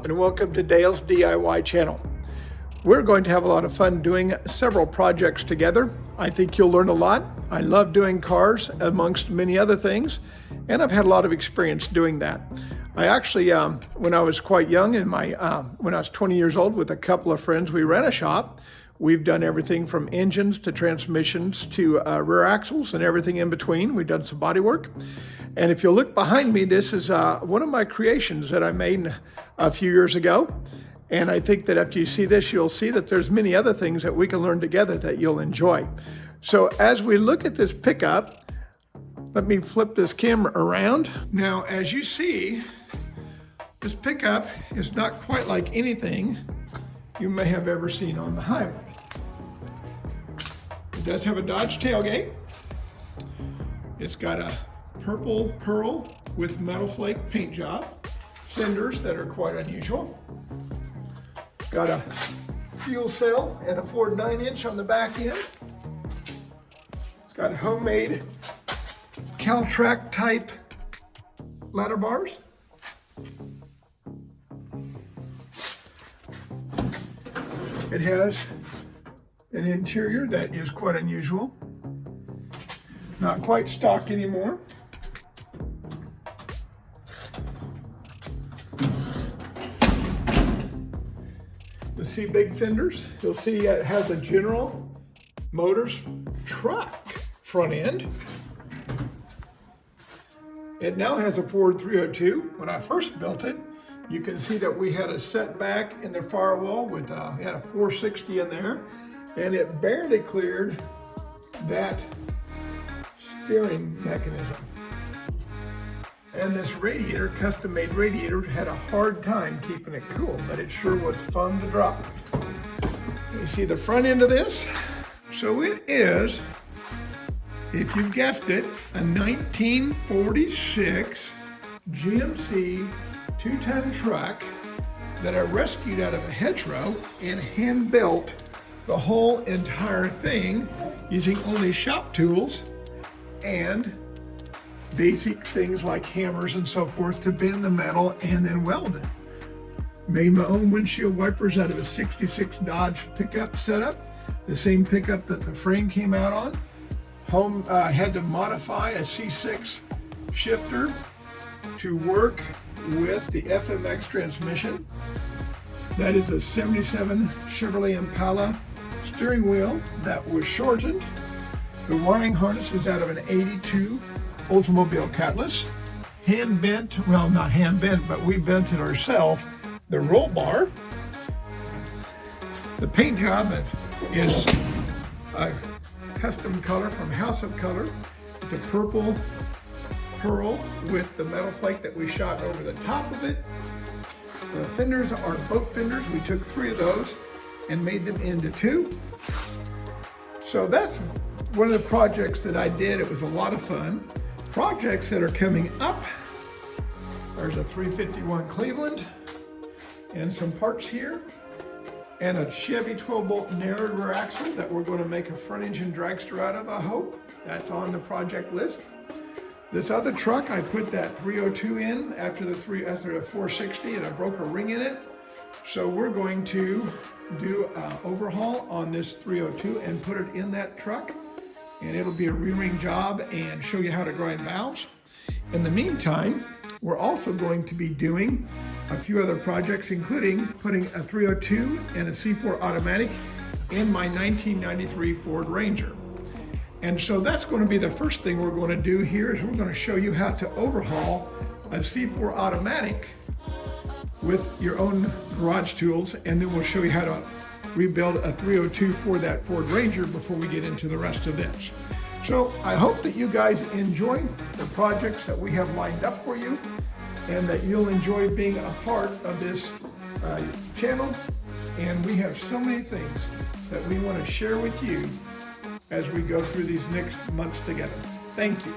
and welcome to Dale's DIY channel. We're going to have a lot of fun doing several projects together. I think you'll learn a lot. I love doing cars amongst many other things, and I've had a lot of experience doing that. I actually, when I was quite young, when I was 20 years old with a couple of friends, we ran a shop. We've done everything from engines to transmissions to rear axles and everything in between. We've done some body work. And if you look behind me, this is one of my creations that I made a few years ago. And I think that after you see this, you'll see that there's many other things that we can learn together that you'll enjoy. So as we look at this pickup, let me flip this camera around. Now, as you see, this pickup is not quite like anything you may have ever seen on the highway. It does have a Dodge tailgate. It's got a purple pearl with metal flake paint job. Fenders that are quite unusual. Got a fuel cell and a Ford 9-inch on the back end. It's got homemade Caltrac type ladder bars. It has an interior that is quite unusual. Not quite stock anymore. You'll see big fenders. You'll see it has a General Motors truck front end. It now has a Ford 302. When I first built it, you can see that we had a setback in the firewall with we had a 460 in there, and it barely cleared that steering mechanism. And this radiator, custom-made radiator, had a hard time keeping it cool, but it sure was fun to drive. You see the front end of this? So it is, if you guessed it, a 1946 GMC 2-ton truck that I rescued out of a hedgerow and hand-built the whole entire thing using only shop tools and basic things like hammers and so forth to bend the metal and then weld it. Made my own windshield wipers out of a 66 Dodge pickup setup, the same pickup that the frame came out on. Had to modify a C6 shifter to work with the FMX transmission. That is a 77 Chevrolet Impala steering wheel that was shortened. The wiring harness is out of an 82 Oldsmobile Cutlass. Hand bent, well, not hand bent, but we bent it ourselves. The roll bar. The paint job is a custom color from House of Color. It's a purple pearl with the metal flake that we shot over the top of it. The fenders are boat fenders. We took 3 of those and made them into 2. So that's one of the projects that I did. It was a lot of fun. Projects that are coming up. There's a 351 Cleveland and some parts here, and a Chevy 12-bolt narrowed rear axle that we're going to make a front engine dragster out of, I hope. That's on the project list. This other truck, I put that 302 in after the 460, and I broke a ring in it. So we're going to do an overhaul on this 302 and put it in that truck. And it'll be a re-ring job and show you how to grind valves. In the meantime, we're also going to be doing a few other projects, including putting a 302 and a C4 automatic in my 1993 Ford Ranger. And so that's going to be the first thing we're going to do here, is we're going to show you how to overhaul a C4 automatic with your own garage tools, and then we'll show you how to rebuild a 302 for that Ford Ranger before we get into the rest of this. So I hope that you guys enjoy the projects that we have lined up for you, and that you'll enjoy being a part of this channel. And we have so many things that we want to share with you as we go through these next months together. Thank you.